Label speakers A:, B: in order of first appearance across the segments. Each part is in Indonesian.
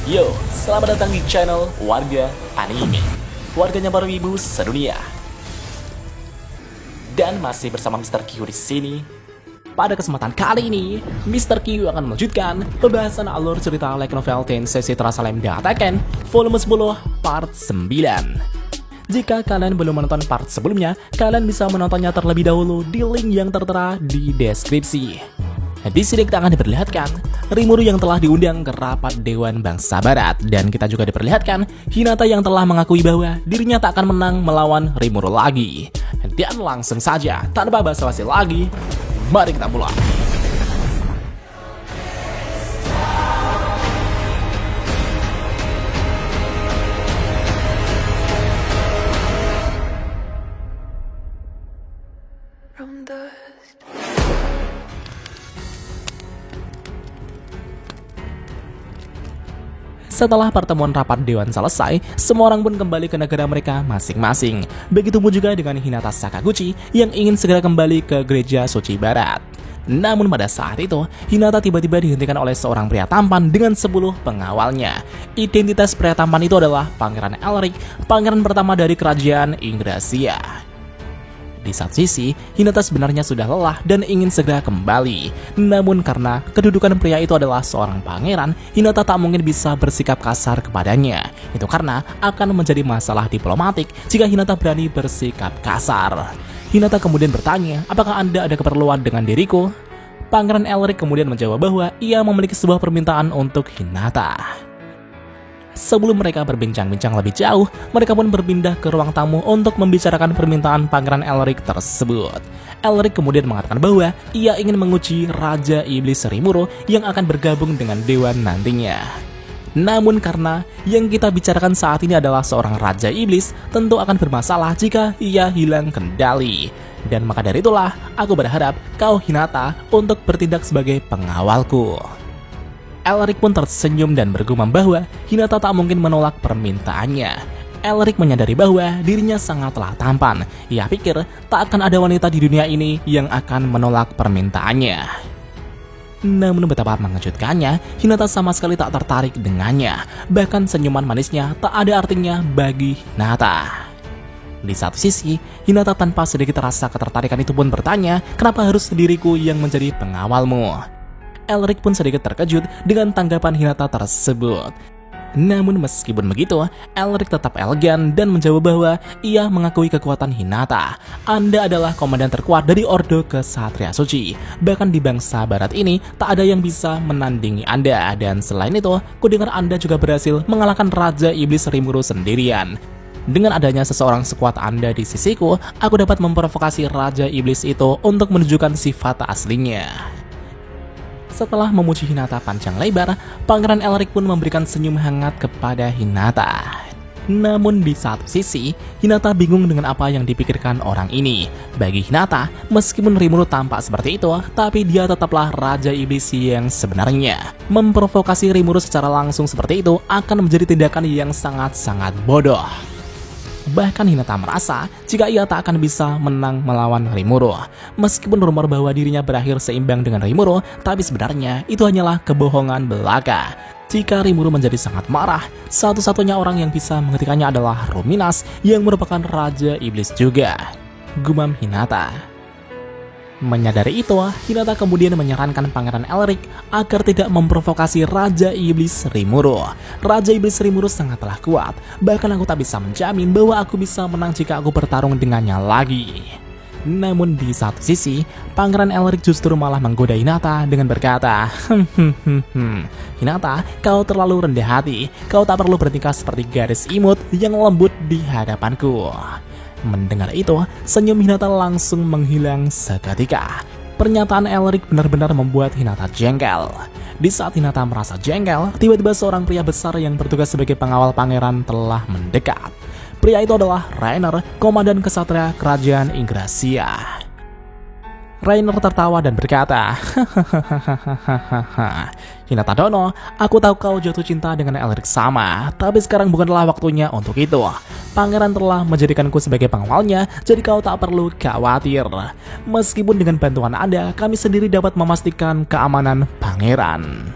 A: Yo, selamat datang di channel Warga Anime, warganya para wibu sedunia. Dan masih bersama Mr. Q di sini. Pada kesempatan kali ini, Mr. Q akan melanjutkan pembahasan alur cerita light novel Tensei Trasalem Dataken volume 10 part 9. Jika kalian belum menonton part sebelumnya, kalian bisa menontonnya terlebih dahulu di link yang tertera di deskripsi. Di sini kita akan diperlihatkan Rimuru yang telah diundang ke rapat Dewan Bangsa Barat, dan kita juga diperlihatkan Hinata yang telah mengakui bahwa dirinya tak akan menang melawan Rimuru lagi. Dan langsung saja, tanpa basa-basi lagi, mari kita mulai. Setelah pertemuan rapat Dewan selesai, semua orang pun kembali ke negara mereka masing-masing. Begitupun juga dengan Hinata Sakaguchi yang ingin segera kembali ke gereja suci barat. Namun pada saat itu, Hinata tiba-tiba dihentikan oleh seorang pria tampan dengan 10 pengawalnya. Identitas pria tampan itu adalah Pangeran Elric, pangeran pertama dari kerajaan Yggdrasil. Di satu sisi, Hinata sebenarnya sudah lelah dan ingin segera kembali. Namun karena kedudukan pria itu adalah seorang pangeran, Hinata tak mungkin bisa bersikap kasar kepadanya. Itu karena akan menjadi masalah diplomatik jika Hinata berani bersikap kasar. Hinata kemudian bertanya, apakah Anda ada keperluan dengan diriku? Pangeran Elric kemudian menjawab bahwa ia memiliki sebuah permintaan untuk Hinata. Sebelum mereka berbincang-bincang lebih jauh, mereka pun berpindah ke ruang tamu untuk membicarakan permintaan Pangeran Elric tersebut. Elric kemudian mengatakan bahwa ia ingin menguji Raja Iblis Rimuru yang akan bergabung dengan Dewan nantinya. Namun karena yang kita bicarakan saat ini adalah seorang Raja Iblis, tentu akan bermasalah jika ia hilang kendali. Dan maka dari itulah, aku berharap kau Hinata untuk bertindak sebagai pengawalku. Elric pun tersenyum dan bergumam bahwa Hinata tak mungkin menolak permintaannya. Elric menyadari bahwa dirinya sangatlah tampan. Ia pikir tak akan ada wanita di dunia ini yang akan menolak permintaannya. Namun betapa mengejutkannya, Hinata sama sekali tak tertarik dengannya. Bahkan senyuman manisnya tak ada artinya bagi Hinata. Di satu sisi, Hinata tanpa sedikit rasa ketertarikan itu pun bertanya, kenapa harus diriku yang menjadi pengawalmu? Elric pun sedikit terkejut dengan tanggapan Hinata tersebut. Namun meskipun begitu, Elric tetap elegan dan menjawab bahwa ia mengakui kekuatan Hinata. Anda adalah komandan terkuat dari Ordo Kesatria Suci. Bahkan di bangsa barat ini, tak ada yang bisa menandingi Anda. Dan selain itu, kudengar Anda juga berhasil mengalahkan Raja Iblis Rimuru sendirian. Dengan adanya seseorang sekuat Anda di sisiku, aku dapat memprovokasi Raja Iblis itu untuk menunjukkan sifat aslinya. Setelah memuji Hinata panjang lebar, Pangeran Elric pun memberikan senyum hangat kepada Hinata. Namun di satu sisi, Hinata bingung dengan apa yang dipikirkan orang ini. Bagi Hinata, meskipun Rimuru tampak seperti itu, tapi dia tetaplah Raja Iblis yang sebenarnya. Memprovokasi Rimuru secara langsung seperti itu akan menjadi tindakan yang sangat-sangat bodoh. Bahkan Hinata merasa jika ia tak akan bisa menang melawan Rimuru. Meskipun rumor bahwa dirinya berakhir seimbang dengan Rimuru, tapi sebenarnya itu hanyalah kebohongan belaka. Jika Rimuru menjadi sangat marah, satu-satunya orang yang bisa menghentikannya adalah Ruminas yang merupakan Raja Iblis juga. Gumam Hinata. Menyadari itu, Hinata kemudian menyarankan Pangeran Elric agar tidak memprovokasi Raja Iblis Rimuru. Raja Iblis Rimuru sangatlah kuat, bahkan aku tak bisa menjamin bahwa aku bisa menang jika aku bertarung dengannya lagi. Namun di satu sisi, Pangeran Elric justru malah menggoda Hinata dengan berkata, Hinata, kau terlalu rendah hati, kau tak perlu bertingkah seperti gadis imut yang lembut di hadapanku. Mendengar itu, senyum Hinata langsung menghilang seketika. Pernyataan Elric benar-benar membuat Hinata jengkel. Di saat Hinata merasa jengkel, tiba-tiba seorang pria besar yang bertugas sebagai pengawal pangeran telah mendekat. Pria itu adalah Rainer, komandan kesatria kerajaan Yggdrasil. Rainer tertawa dan berkata, Hinata Dono, aku tahu kau jatuh cinta dengan Elric sama, tapi sekarang bukanlah waktunya untuk itu. Pangeran telah menjadikanku sebagai pengawalnya, jadi kau tak perlu khawatir. Meskipun dengan bantuan Anda, kami sendiri dapat memastikan keamanan pangeran.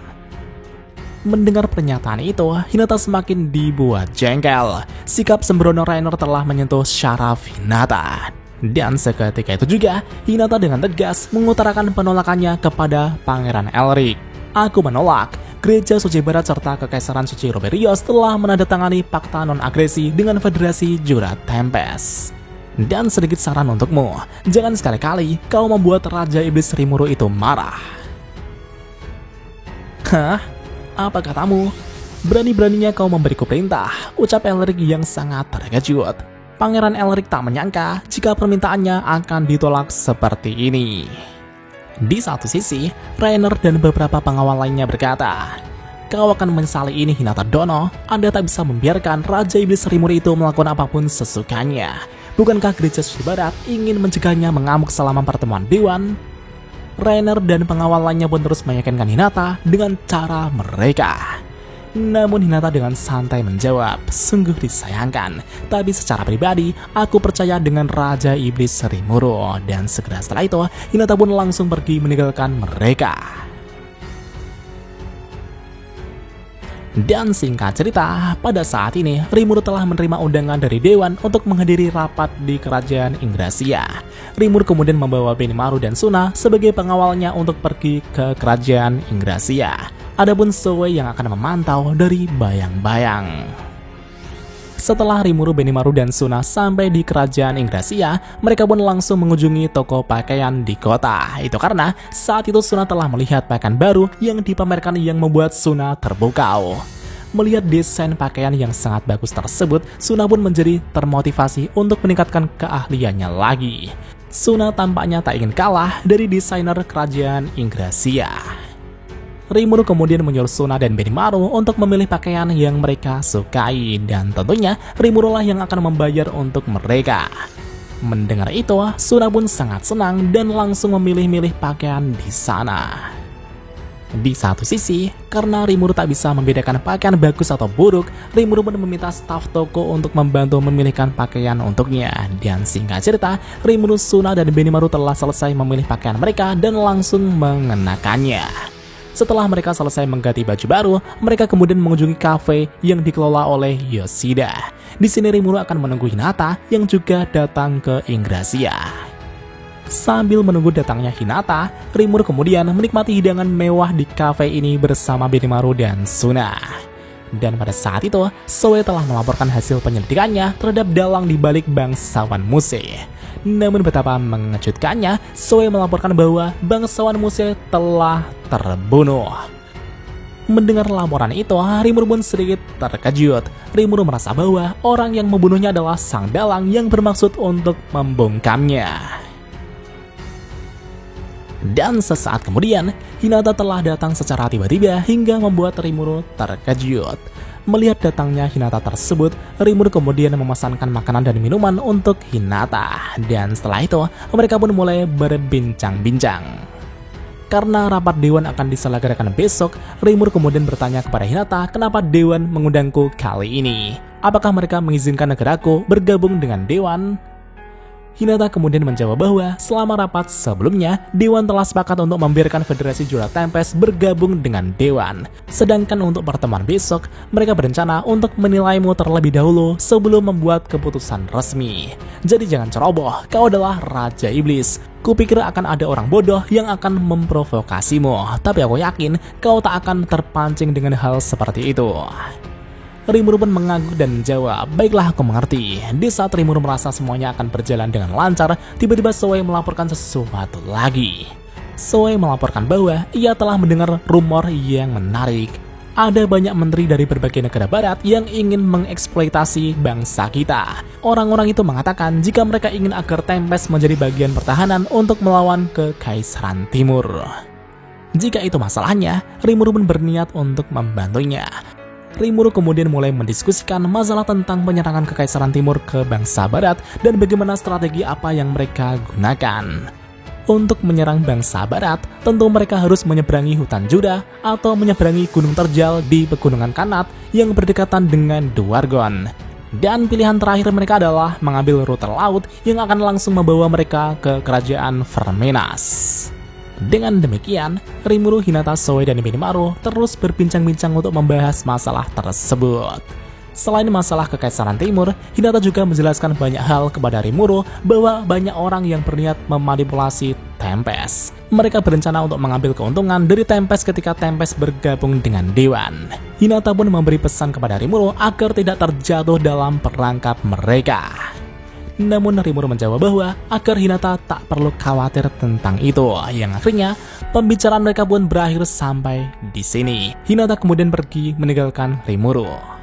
A: Mendengar pernyataan itu, Hinata semakin dibuat jengkel. Sikap sembrono Rainer telah menyentuh syaraf Hinata. Dan seketika itu juga, Hinata dengan tegas mengutarakan penolakannya kepada Pangeran Elric. Aku menolak. Gereja Suci Barat serta Kekaisaran Suci Roberios telah menandatangani fakta non-agresi dengan Federasi Jurat Tempest. Dan sedikit saran untukmu, jangan sekali-kali kau membuat Raja Iblis Rimuru itu marah. Hah? Apa katamu? Berani-beraninya kau memberiku perintah, ucap Elric yang sangat terkejut. Pangeran Elric tak menyangka jika permintaannya akan ditolak seperti ini. Di satu sisi, Rainer dan beberapa pengawal lainnya berkata, kau akan menyesali ini Hinata Dono, Anda tak bisa membiarkan Raja Iblis Rimuru itu melakukan apapun sesukanya. Bukankah Gereja Suci Barat ingin mencegahnya mengamuk selama pertemuan Dewan? Rainer dan pengawal lainnya pun terus meyakinkan Hinata dengan cara mereka. Namun Hinata dengan santai menjawab, sungguh disayangkan, tapi secara pribadi aku percaya dengan Raja Iblis Rimuru. Dan segera setelah itu, Hinata pun langsung pergi meninggalkan mereka. Dan singkat cerita, pada saat ini Rimuru telah menerima undangan dari Dewan untuk menghadiri rapat di Kerajaan Ingrasia. Rimuru kemudian membawa Benimaru dan Suna sebagai pengawalnya untuk pergi ke Kerajaan Ingrasia. Adapun Zoe yang akan memantau dari bayang-bayang. Setelah Rimuru, Benimaru, dan Suna sampai di Kerajaan Ingrasia, mereka pun langsung mengunjungi toko pakaian di kota. Itu karena saat itu Suna telah melihat pakaian baru yang dipamerkan yang membuat Suna terpukau. Melihat desain pakaian yang sangat bagus tersebut, Suna pun menjadi termotivasi untuk meningkatkan keahliannya lagi. Suna tampaknya tak ingin kalah dari desainer Kerajaan Ingrasia. Rimuru kemudian menyuruh Suna dan Benimaru untuk memilih pakaian yang mereka sukai, dan tentunya Rimuru lah yang akan membayar untuk mereka. Mendengar itu, Suna pun sangat senang dan langsung memilih-milih pakaian di sana. Di satu sisi, karena Rimuru tak bisa membedakan pakaian bagus atau buruk, Rimuru pun meminta staf toko untuk membantu memilihkan pakaian untuknya. Dan singkat cerita, Rimuru, Suna, dan Benimaru telah selesai memilih pakaian mereka dan langsung mengenakannya. Setelah mereka selesai mengganti baju baru, mereka kemudian mengunjungi kafe yang dikelola oleh Yoshida. Di sini Rimuru akan menunggu Hinata yang juga datang ke Ingrasia. Sambil menunggu datangnya Hinata, Rimuru kemudian menikmati hidangan mewah di kafe ini bersama Benimaru dan Suna. Dan pada saat itu, Zoe telah melaporkan hasil penyelidikannya terhadap dalang di balik bangsawan Muse. Namun betapa mengejutkannya, Zoe melaporkan bahwa bangsawan Muse telah terbunuh. Mendengar laporan itu, Rimuru pun sedikit terkejut. Rimuru merasa bahwa orang yang membunuhnya adalah sang dalang yang bermaksud untuk membungkamnya. Dan sesaat kemudian, Hinata telah datang secara tiba-tiba hingga membuat Rimuru terkejut. Melihat datangnya Hinata tersebut, Rimuru kemudian memesankan makanan dan minuman untuk Hinata. Dan setelah itu, mereka pun mulai berbincang-bincang. Karena rapat Dewan akan diselenggarakan besok, Rimuru kemudian bertanya kepada Hinata kenapa Dewan mengundangku kali ini. Apakah mereka mengizinkan negaraku bergabung dengan Dewan? Hinata kemudian menjawab bahwa selama rapat sebelumnya, Dewan telah sepakat untuk membiarkan Federasi Jurat Tempest bergabung dengan Dewan. Sedangkan untuk pertemuan besok, mereka berencana untuk menilaimu terlebih dahulu sebelum membuat keputusan resmi. Jadi jangan ceroboh, kau adalah Raja Iblis. Kupikir akan ada orang bodoh yang akan memprovokasimu, tapi aku yakin kau tak akan terpancing dengan hal seperti itu. Rimuru pun mengangguk dan menjawab, baiklah aku mengerti. Di saat Rimuru merasa semuanya akan berjalan dengan lancar, tiba-tiba Zoe melaporkan sesuatu lagi. Zoe melaporkan bahwa ia telah mendengar rumor yang menarik. Ada banyak menteri dari berbagai negara barat yang ingin mengeksploitasi bangsa kita. Orang-orang itu mengatakan jika mereka ingin agar Tempest menjadi bagian pertahanan untuk melawan Kekaisaran Timur. Jika itu masalahnya, Rimuru pun berniat untuk membantunya. Rimuru kemudian mulai mendiskusikan masalah tentang penyerangan Kekaisaran Timur ke bangsa Barat dan bagaimana strategi apa yang mereka gunakan. Untuk menyerang bangsa Barat, tentu mereka harus menyeberangi hutan Juda atau menyeberangi gunung terjal di pegunungan Kanat yang berdekatan dengan Dwargon. Dan pilihan terakhir mereka adalah mengambil rute laut yang akan langsung membawa mereka ke kerajaan Vermenas. Dengan demikian, Rimuru, Hinata, Zoe, dan Benimaru terus berbincang-bincang untuk membahas masalah tersebut. Selain masalah Kekaisaran Timur, Hinata juga menjelaskan banyak hal kepada Rimuru bahwa banyak orang yang berniat memanipulasi Tempest. Mereka berencana untuk mengambil keuntungan dari Tempest ketika Tempest bergabung dengan Dewan. Hinata pun memberi pesan kepada Rimuru agar tidak terjatuh dalam perangkap mereka. Namun Rimuru menjawab bahwa agar Hinata tak perlu khawatir tentang itu. Yang akhirnya pembicaraan mereka pun berakhir sampai di sini. Hinata kemudian pergi meninggalkan Rimuru.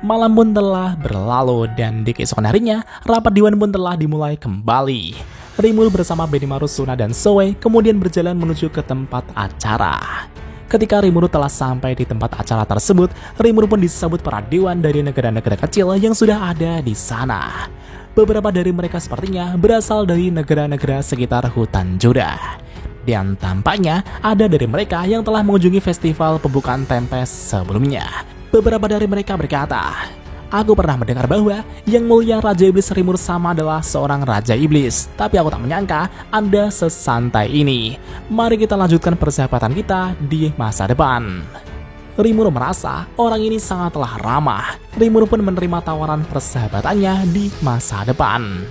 A: Malam pun telah berlalu dan di keesokan harinya rapat Dewan pun telah dimulai kembali. Rimuru bersama Benimaru, Suna, dan Zoe kemudian berjalan menuju ke tempat acara. Ketika Rimuru telah sampai di tempat acara tersebut, Rimuru pun disambut para dewan dari negara-negara kecil yang sudah ada di sana. Beberapa dari mereka sepertinya berasal dari negara-negara sekitar hutan Joda. Dan tampaknya ada dari mereka yang telah mengunjungi festival pembukaan Tempest sebelumnya. Beberapa dari mereka berkata, "Aku pernah mendengar bahwa Yang Mulia Raja Iblis Rimuru sama adalah seorang Raja Iblis, tapi aku tak menyangka Anda sesantai ini. Mari kita lanjutkan persahabatan kita di masa depan." Rimuru merasa orang ini sangatlah ramah. Rimuru pun menerima tawaran persahabatannya di masa depan.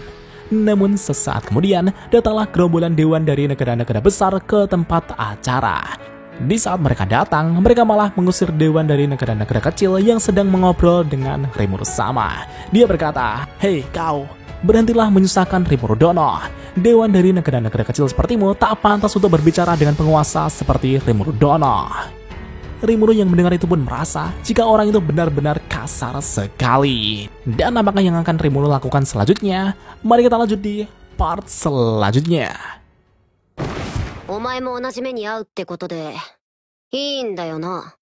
A: Namun sesaat kemudian datanglah gerombolan dewan dari negara-negara besar ke tempat acara. Di saat mereka datang, mereka malah mengusir dewan dari negara-negara kecil yang sedang mengobrol dengan Rimuru sama. Dia berkata, "Hei kau, berhentilah menyusahkan Rimuru Dono. Dewan dari negara-negara kecil sepertimu tak pantas untuk berbicara dengan penguasa seperti Rimuru Dono." Rimuru yang mendengar itu pun merasa jika orang itu benar-benar kasar sekali. Dan apakah yang akan Rimuru lakukan selanjutnya? Mari kita lanjut di part selanjutnya.
B: お前も同じ目に遭うってことでいいんだよな。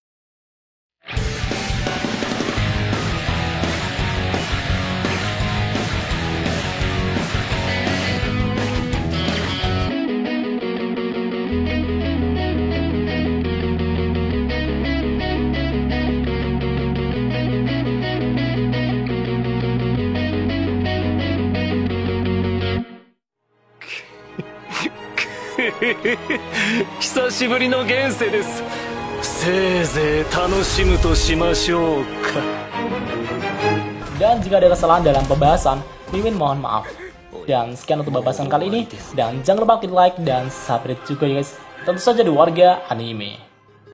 C: 久しぶりの現世です。せいぜい楽しむとしましょうか。
A: Dan jika ada kesalahan dalam pembahasan, Mimin mohon maaf. Dan sekian untuk pembahasan kali ini. Dan jangan lupa klik like dan subscribe juga ya guys. Tentu saja di Warga Anime.